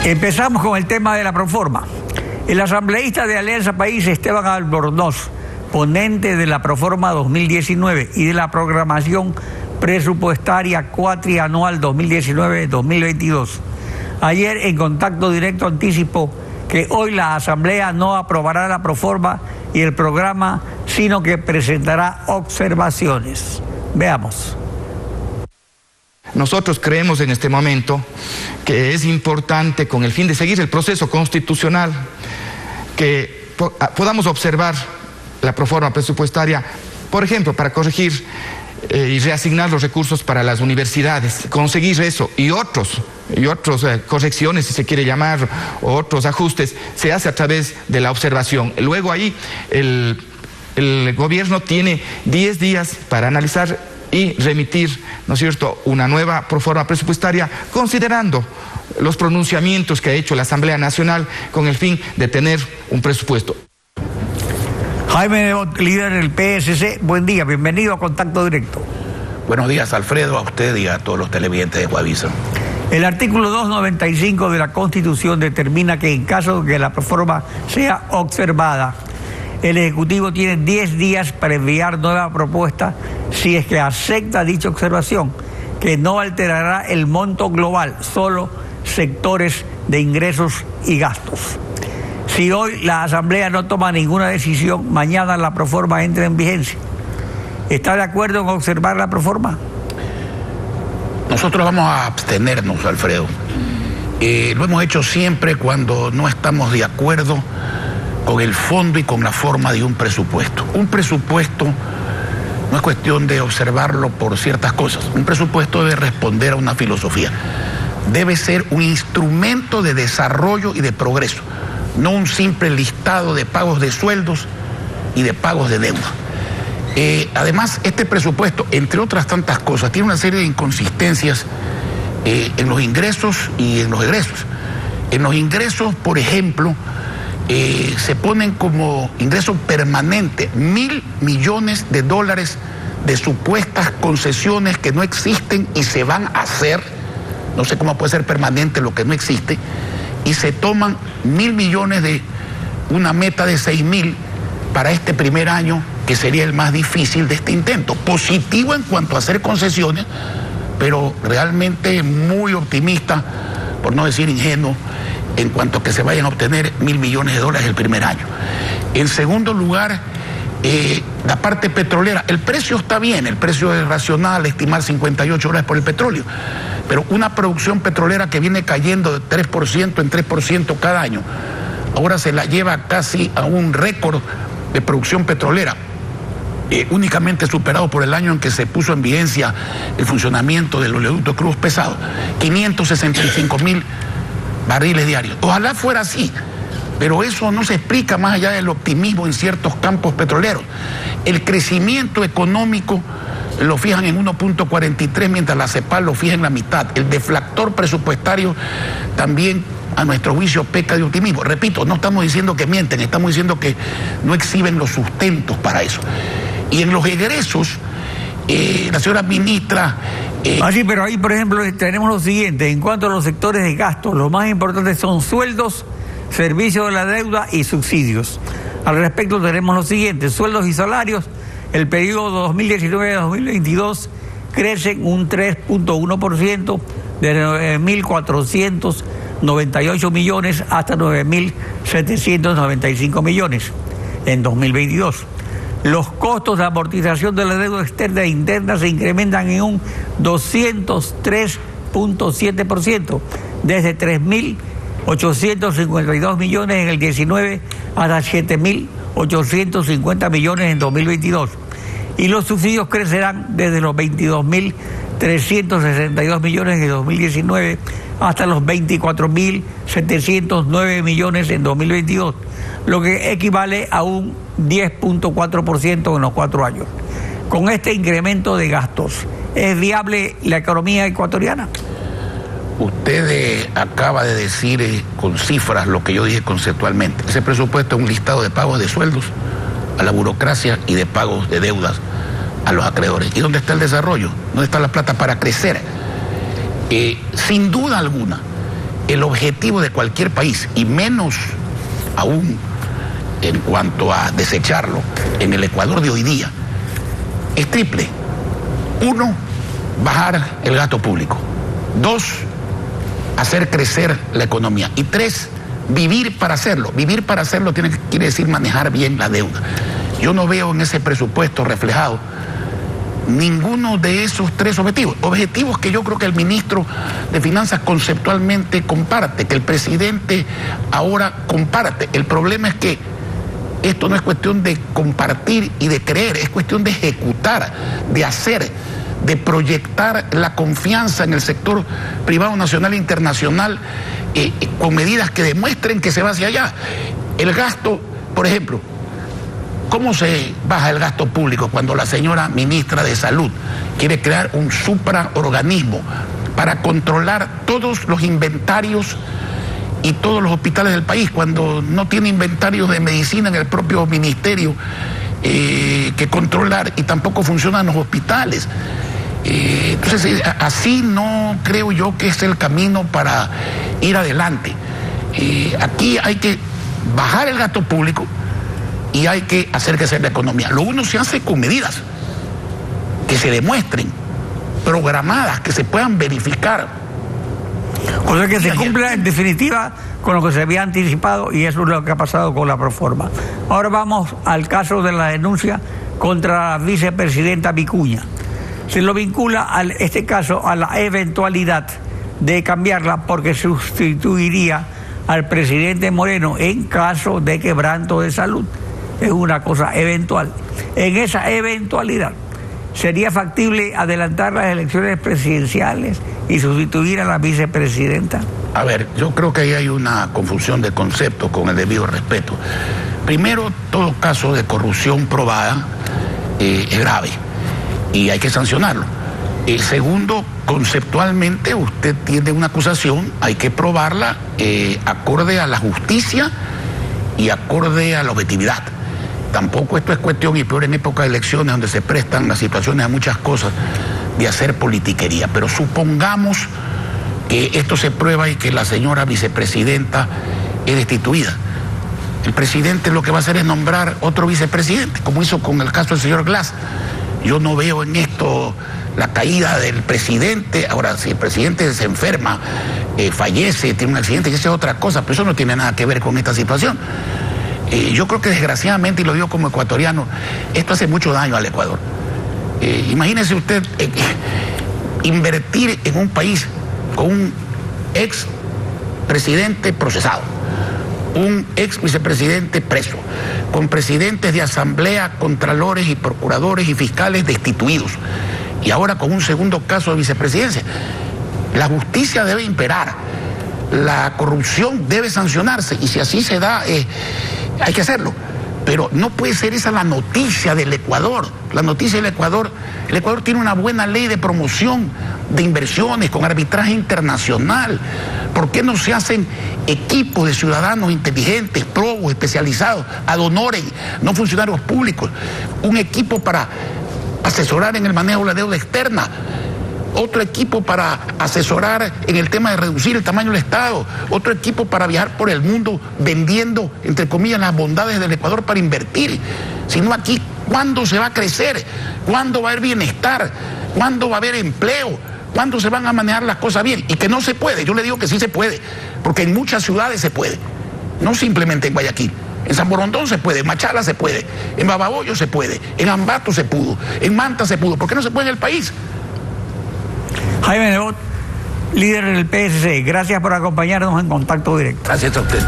Empezamos con el tema de la proforma. El asambleísta de Alianza País, Esteban Albornoz, ponente de la proforma 2019 y de la programación presupuestaria cuatrianual 2019-2022, ayer en Contacto Directo anticipó que hoy la Asamblea no aprobará la proforma y el programa, sino que presentará observaciones. Veamos. Nosotros creemos en este momento que es importante, con el fin de seguir el proceso constitucional, que podamos observar la proforma presupuestaria, por ejemplo, para corregir y reasignar los recursos para las universidades. Conseguir eso y otras correcciones, si se quiere llamar, o otros ajustes, se hace a través de la observación. Luego ahí el gobierno tiene 10 días para analizar y remitir, ¿no es cierto?, una nueva proforma presupuestaria, considerando los pronunciamientos que ha hecho la Asamblea Nacional con el fin de tener un presupuesto. Jaime, líder del PSC, buen día, bienvenido a Contacto Directo. Buenos días, Alfredo, a usted y a todos los televidentes de Guavisa. El artículo 295 de la Constitución determina que en caso de que la proforma sea observada, el Ejecutivo tiene 10 días para enviar nueva propuesta si es que acepta dicha observación, que no alterará el monto global, solo sectores de ingresos y gastos. Si hoy la Asamblea no toma ninguna decisión, mañana la proforma entra en vigencia. ¿Está de acuerdo en observar la proforma? Nosotros vamos a abstenernos, Alfredo. Lo hemos hecho siempre cuando no estamos de acuerdo con el fondo y con la forma de un presupuesto. Un presupuesto no es cuestión de observarlo por ciertas cosas. Un presupuesto debe responder a una filosofía. Debe ser un instrumento de desarrollo y de progreso, no un simple listado de pagos de sueldos y de pagos de deuda. Además, este presupuesto, entre otras tantas cosas, tiene una serie de inconsistencias en los ingresos y en los egresos. En los ingresos, por ejemplo, se ponen como ingreso permanente $1.000 millones de supuestas concesiones que no existen y se van a hacer. No sé cómo puede ser permanente lo que no existe. Y se toman 1.000 millones de una meta de 6.000 para este primer año, que sería el más difícil de este intento. Positivo en cuanto a hacer concesiones, pero realmente muy optimista, por no decir ingenuo, en cuanto a que se vayan a obtener $1.000 millones el primer año. En segundo lugar, la parte petrolera. El precio está bien, el precio es racional, estimar $58 por el petróleo, pero una producción petrolera que viene cayendo de 3% en 3% cada año, ahora se la lleva casi a un récord de producción petrolera, únicamente superado por el año en que se puso en vigencia el funcionamiento del oleoducto Cruz Pesado, 565.000 barriles diarios. Ojalá fuera así, pero eso no se explica más allá del optimismo en ciertos campos petroleros. El crecimiento económico lo fijan en 1.43, mientras la CEPAL lo fija en la mitad. El deflactor presupuestario también, a nuestro juicio, peca de optimismo. Repito, no estamos diciendo que mienten, estamos diciendo que no exhiben los sustentos para eso. Y en los egresos, la señora ministra... sí, pero ahí, por ejemplo, tenemos lo siguiente. En cuanto a los sectores de gasto, los más importantes son sueldos, servicios de la deuda y subsidios. Al respecto tenemos lo siguiente: sueldos y salarios, el periodo 2019-2022 crecen un 3.1%, de 9.498 millones hasta 9.795 millones en 2022. Los costos de amortización de la deuda externa e interna se incrementan en un 203.7%, desde 3.852 millones en el 19 hasta 7.850 millones en 2022. Y los subsidios crecerán desde los 22.362 millones en 2019 hasta los 24.709 millones en 2022, lo que equivale a un 10.4% en los 4 años. Con este incremento de gastos, ¿es viable la economía ecuatoriana? Usted acaba de decir con cifras lo que yo dije conceptualmente. Ese presupuesto es un listado de pagos de sueldos a la burocracia y de pagos de deudas a los acreedores. ¿Y dónde está el desarrollo? ¿Dónde está la plata para crecer? Sin duda alguna, el objetivo de cualquier país, y menos aún en cuanto a desecharlo, en el Ecuador de hoy día, es triple. 1, bajar el gasto público. 2, hacer crecer la economía. Y 3, vivir para hacerlo. Vivir para hacerlo quiere decir manejar bien la deuda. Yo no veo en ese presupuesto reflejado ninguno de esos 3 objetivos. Objetivos que yo creo que el ministro de Finanzas conceptualmente comparte, que el presidente ahora comparte. El problema es que esto no es cuestión de compartir y de creer, es cuestión de ejecutar, de hacer, de proyectar la confianza en el sector privado nacional e internacional con medidas que demuestren que se va hacia allá. El gasto, por ejemplo, ¿cómo se baja el gasto público cuando la señora ministra de Salud quiere crear un supraorganismo para controlar todos los inventarios y todos los hospitales del país, cuando no tiene inventarios de medicina en el propio ministerio que controlar, y tampoco funcionan los hospitales? Entonces, así no creo yo que es el camino para ir adelante. Aquí hay que bajar el gasto público y hay que hacer crecer la economía. Lo uno se hace con medidas que se demuestren, programadas, que se puedan verificar. O sea, que se cumpla en definitiva con lo que se había anticipado, y eso es lo que ha pasado con la Proforma. Ahora vamos al caso de la denuncia contra la vicepresidenta Vicuña. Se lo vincula este caso a la eventualidad de cambiarla porque sustituiría al presidente Moreno en caso de quebranto de salud. Es una cosa eventual. En esa eventualidad, ¿sería factible adelantar las elecciones presidenciales y sustituir a la vicepresidenta? A ver, yo creo que ahí hay una confusión de conceptos, con el debido respeto. Primero, todo caso de corrupción probada es grave y hay que sancionarlo. Segundo, conceptualmente usted tiene una acusación, hay que probarla acorde a la justicia y acorde a la objetividad. Tampoco esto es cuestión, y peor en época de elecciones donde se prestan las situaciones a muchas cosas, de hacer politiquería. Pero supongamos que esto se prueba y que la señora vicepresidenta es destituida. El presidente lo que va a hacer es nombrar otro vicepresidente, como hizo con el caso del señor Glass. Yo no veo en esto la caída del presidente. Ahora, si el presidente se enferma, fallece, tiene un accidente, y esa es otra cosa, pero eso no tiene nada que ver con esta situación. Yo creo que desgraciadamente, y lo digo como ecuatoriano, esto hace mucho daño al Ecuador. Imagínese usted invertir en un país con un ex presidente procesado, un ex vicepresidente preso, con presidentes de asamblea, contralores y procuradores y fiscales destituidos, y ahora con un segundo caso de vicepresidencia. La justicia debe imperar, la corrupción debe sancionarse, y si así se da, hay que hacerlo. Pero no puede ser esa la noticia del Ecuador. La noticia del Ecuador, el Ecuador tiene una buena ley de promoción de inversiones con arbitraje internacional. ¿Por qué no se hacen equipos de ciudadanos inteligentes, probos, especializados, ad honorem, no funcionarios públicos? Un equipo para asesorar en el manejo de la deuda externa, otro equipo para asesorar en el tema de reducir el tamaño del Estado, otro equipo para viajar por el mundo vendiendo, entre comillas, las bondades del Ecuador para invertir. Si no, aquí, ¿cuándo se va a crecer? ¿Cuándo va a haber bienestar? ¿Cuándo va a haber empleo? ¿Cuándo se van a manejar las cosas bien? Y que no se puede, yo le digo que sí se puede, porque en muchas ciudades se puede, no simplemente en Guayaquil. En San Borondón se puede, en Machala se puede, en Babahoyo se puede, en Ambato se pudo, en Manta se pudo. ¿Por qué no se puede en el país? Jaime Nebot, líder del PSC, gracias por acompañarnos en Contacto Directo. Gracias a usted.